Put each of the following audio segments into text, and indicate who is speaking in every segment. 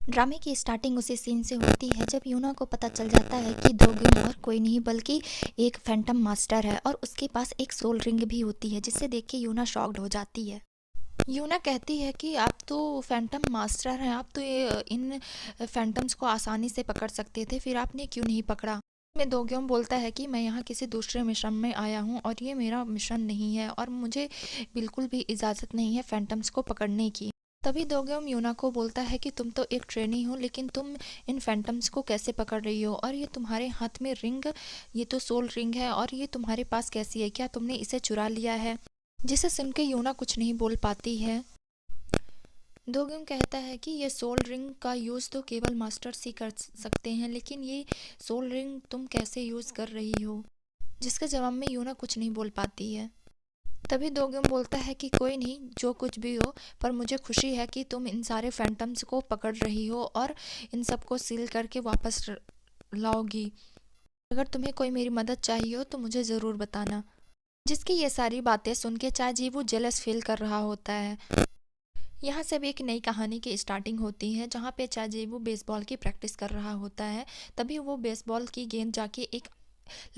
Speaker 1: ड्रामे की स्टार्टिंग उसी सीन से होती है जब यूना को पता चल जाता है कि दोगुन और कोई नहीं बल्कि एक फैंटम मास्टर है और उसके पास एक सोल रिंग भी होती है, जिसे देख के यूना शॉक्ड हो जाती है। यूना कहती है कि आप तो फैंटम मास्टर हैं, आप तो ये इन फैंटम्स को आसानी से पकड़ सकते थे, फिर आपने क्यों नहीं पकड़ा। मैं दोग्योम बोलता है कि मैं यहाँ किसी दूसरे मिशन में आया हूँ और ये मेरा मिशन नहीं है और मुझे बिल्कुल भी इजाज़त नहीं है फैंटम्स को पकड़ने की। तभी दोग्योम यूना को बोलता है कि तुम तो एक ट्रेनी हो, लेकिन तुम इन फैंटम्स को कैसे पकड़ रही हो, और ये तुम्हारे हाथ में रिंग, ये तो सोल रिंग है, और ये तुम्हारे पास कैसी है, क्या तुमने इसे चुरा लिया है। जिसे सुन के यूना कुछ नहीं बोल पाती है। दोग्योम कहता है कि ये सोल रिंग का यूज़ तो केवल मास्टर्स ही कर सकते हैं, लेकिन ये सोल रिंग तुम कैसे यूज़ कर रही हो। जिसके जवाब में यूना कुछ नहीं बोल पाती है। तभी दोग्योम बोलता है कि कोई नहीं, जो कुछ भी हो, पर मुझे खुशी है कि तुम इन सारे फैंटम्स को पकड़ रही हो और इन सबको सील करके वापस लाओगी। अगर तुम्हें कोई मेरी मदद चाहिए हो तो मुझे ज़रूर बताना। जिसकी ये सारी बातें सुन के चाजीवू जेलस फील कर रहा होता है। यहाँ से भी एक नई कहानी की स्टार्टिंग होती है, जहाँ पे चाजीवू बेसबॉल की प्रैक्टिस कर रहा होता है। तभी वो बेसबॉल की गेंद जाके एक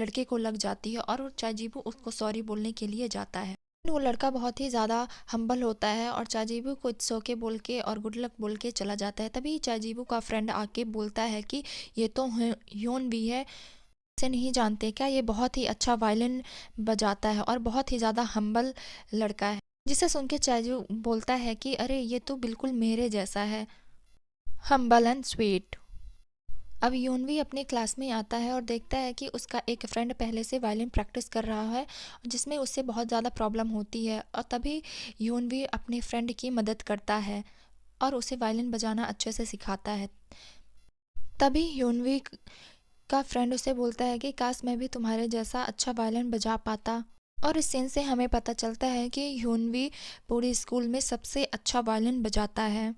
Speaker 1: लड़के को लग जाती है और चाजीवू उसको सॉरी बोलने के लिए जाता है। वो लड़का बहुत ही ज़्यादा हम्बल होता है और चाजीवू को इट्स ओके बोल के और गुड लक बोल के चला जाता है। तभी चाजीवू का फ्रेंड आके बोलता है कि ये तो ह्योन भी है, इसे नहीं जानते क्या, ये बहुत ही अच्छा वायलिन बजाता है और बहुत ही ज़्यादा हम्बल लड़का है। जिसे सुन के चाजीवू बोलता है कि अरे ये तो बिल्कुल मेरे जैसा है, हम्बल एंड स्वीट। अब यूनवी अपने क्लास में आता है और देखता है कि उसका एक फ्रेंड पहले से वायलिन प्रैक्टिस कर रहा है, जिसमें उससे बहुत ज़्यादा प्रॉब्लम होती है, और तभी यूनवी अपने फ्रेंड की मदद करता है और उसे वायलिन बजाना अच्छे से सिखाता है। तभी यूनवी का फ्रेंड उसे बोलता है कि काश मैं भी तुम्हारे जैसा अच्छा वायलिन बजा पाता। और इस सीन से हमें पता चलता है कि यूनवी पूरी स्कूल में सबसे अच्छा वायलिन बजाता है।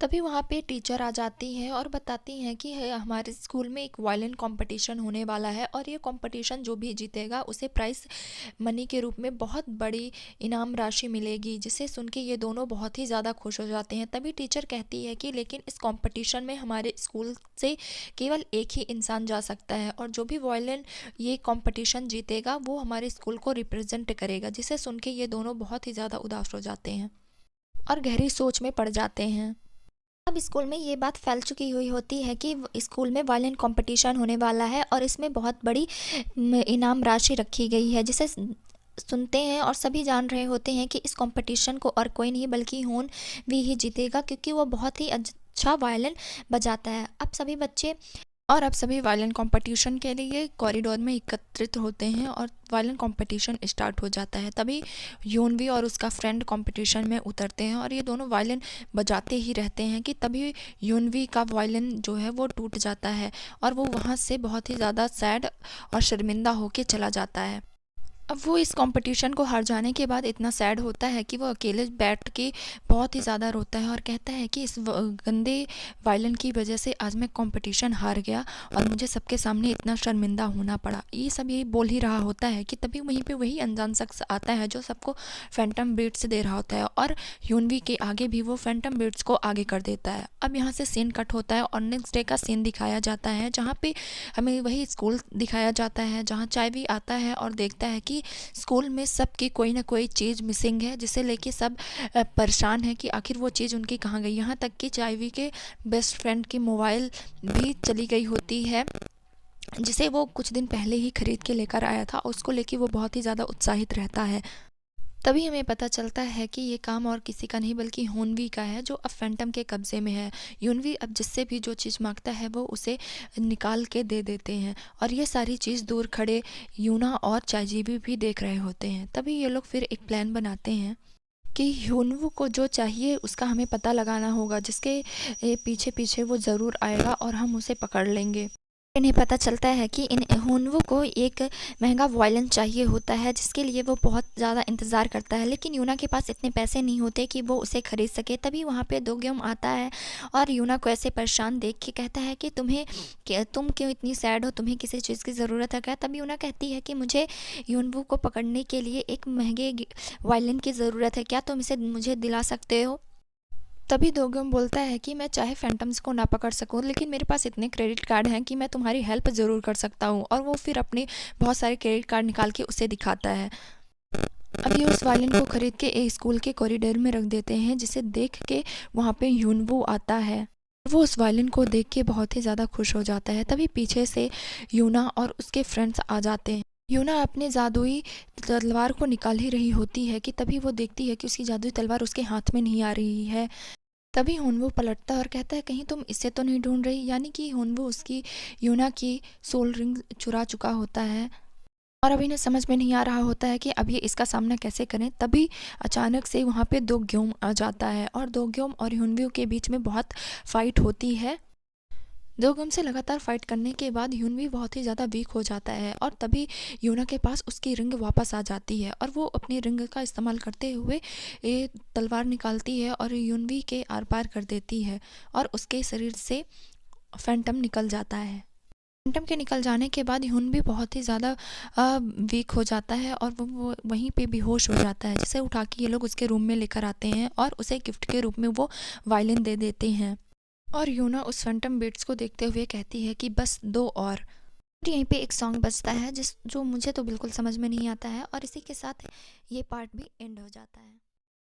Speaker 1: तभी वहाँ पे टीचर आ जाती हैं और बताती हैं कि हमारे स्कूल में एक वायलिन कंपटीशन होने वाला है और ये कंपटीशन जो भी जीतेगा उसे प्राइस मनी के रूप में बहुत बड़ी इनाम राशि मिलेगी। जिसे सुन के ये दोनों बहुत ही ज़्यादा खुश हो जाते हैं। तभी टीचर कहती है कि लेकिन इस कंपटीशन में हमारे स्कूल से केवल एक ही इंसान जा सकता है और जो भी वायलिन ये कंपटीशन जीतेगा वो हमारे स्कूल को रिप्रेजेंट करेगा। जिसे सुन के ये दोनों बहुत ही ज़्यादा उदास हो जाते हैं और गहरी सोच में पड़ जाते हैं। अब स्कूल में ये बात फैल चुकी हुई होती है कि स्कूल में वायलिन कंपटीशन होने वाला है और इसमें बहुत बड़ी इनाम राशि रखी गई है। जिसे सुनते हैं और सभी जान रहे होते हैं कि इस कंपटीशन को और कोई नहीं बल्कि होन भी ही जीतेगा, क्योंकि वो बहुत ही अच्छा वायलिन बजाता है। अब सभी वायलिन कंपटीशन के लिए कॉरिडोर में एकत्रित होते हैं और वायलिन कंपटीशन स्टार्ट हो जाता है। तभी यूनवी और उसका फ्रेंड कंपटीशन में उतरते हैं और ये दोनों वायलिन बजाते ही रहते हैं कि तभी यूनवी का वायलिन जो है वो टूट जाता है और वो वहाँ से बहुत ही ज़्यादा सैड और शर्मिंदा होके चला जाता है। अब वो इस कंपटीशन को हार जाने के बाद इतना सैड होता है कि वो अकेले बैठ के बहुत ही ज़्यादा रोता है और कहता है कि इस गंदे वायलिन की वजह से आज मैं कंपटीशन हार गया और मुझे सबके सामने इतना शर्मिंदा होना पड़ा। ये सब ये बोल ही रहा होता है कि तभी वहीं पे वही अनजान शख्स आता है जो सबको फैंटम बीट्स दे रहा होता है और यूनवी के आगे भी वो फैंटम बीट्स को आगे कर देता है। अब यहाँ से सीन कट होता है और नेक्स्ट डे का सीन दिखाया जाता है, जहाँ पे हमें वही स्कूल दिखाया जाता है, जहाँ चायवी आता है और देखता है कि स्कूल में सबकी कोई ना कोई चीज़ मिसिंग है, जिसे लेके सब परेशान है कि आखिर वो चीज़ उनकी कहाँ गई। यहाँ तक कि चायवी के बेस्ट फ्रेंड की मोबाइल भी चली गई होती है, जिसे वो कुछ दिन पहले ही खरीद के लेकर आया था। उसको लेके वो बहुत ही ज़्यादा उत्साहित रहता है। तभी हमें पता चलता है कि ये काम और किसी का नहीं बल्कि होनवी का है, जो अब फैंटम के कब्जे में है। यूनवी अब जिससे भी जो चीज़ मांगता है वो उसे निकाल के दे देते हैं और ये सारी चीज़ दूर खड़े यूना और चाइजीबी भी देख रहे होते हैं। तभी ये लोग फिर एक प्लान बनाते हैं कि ह्यूनवू को जो चाहिए उसका हमें पता लगाना होगा, जिसके पीछे पीछे वो ज़रूर आएगा और हम उसे पकड़ लेंगे। इन्हें पता चलता है कि इन हुनवू को एक महंगा वायलिन चाहिए होता है, जिसके लिए वो बहुत ज़्यादा इंतज़ार करता है, लेकिन यूना के पास इतने पैसे नहीं होते कि वो उसे खरीद सके। तभी वहाँ पे दोग्योम आता है और यूना को ऐसे परेशान देख के कहता है कि तुम क्यों इतनी सैड हो, तुम्हें किसी चीज़ की ज़रूरत है क्या। तभी यूना कहती है कि मुझे यूनवू को पकड़ने के लिए एक महंगे वायलिन की ज़रूरत है, क्या तुम इसे मुझे दिला सकते हो। तभी दोगम बोलता है कि मैं चाहे फैंटम्स को ना पकड़ सकूं, लेकिन मेरे पास इतने क्रेडिट कार्ड हैं कि मैं तुम्हारी हेल्प ज़रूर कर सकता हूं। और वो फिर अपने बहुत सारे क्रेडिट कार्ड निकाल के उसे दिखाता है। अब ये उस वायलिन को खरीद के एक स्कूल के कॉरिडोर में रख देते हैं, जिसे देख के वहाँ पे यूनवू आता है। वो उस वायलिन को देख के बहुत ही ज़्यादा खुश हो जाता है। तभी पीछे से यूना और उसके फ्रेंड्स आ जाते हैं। यूना अपने जादुई तलवार को निकाल ही रही होती है कि तभी वो देखती है कि उसकी जादुई तलवार उसके हाथ में नहीं आ रही है। तभी हुनवू पलटता है और कहता है, कहीं तुम इससे तो नहीं ढूंढ रही? यानी कि हुनवू उसकी यूना की सोल रिंग चुरा चुका होता है। और अब इन्हें समझ में नहीं आ रहा होता है कि अब ये इसका सामना कैसे करें। तभी अचानक से वहाँ पे दो ग्योम आ जाता है और दो ग्योम और ह्युनव्यू के बीच में बहुत फाइट होती है। दो ग्योम से लगातार फाइट करने के बाद ह्युनव्यू बहुत ही ज़्यादा वीक हो जाता है और तभी यूना के पास उसकी रिंग वापस आ जाती है और वो अपनी रिंग का इस्तेमाल करते हुए ये तलवार निकालती है और ह्युनव्यू के आर पार कर देती है और उसके शरीर से फैंटम निकल जाता है। फैंटम के निकल जाने के बाद ह्यून भी बहुत ही ज़्यादा वीक हो जाता है और वो वहीं पे बेहोश हो जाता है, जिसे उठा के ये लोग उसके रूम में लेकर आते हैं और उसे गिफ्ट के रूप में वो वायलिन दे देते हैं। और यूना उस फैंटम बिट्स को देखते हुए कहती है कि बस दो और। यहीं पे एक सॉन्ग बजता है जो मुझे तो बिल्कुल समझ में नहीं आता है और इसी के साथ ये पार्ट भी एंड हो जाता है।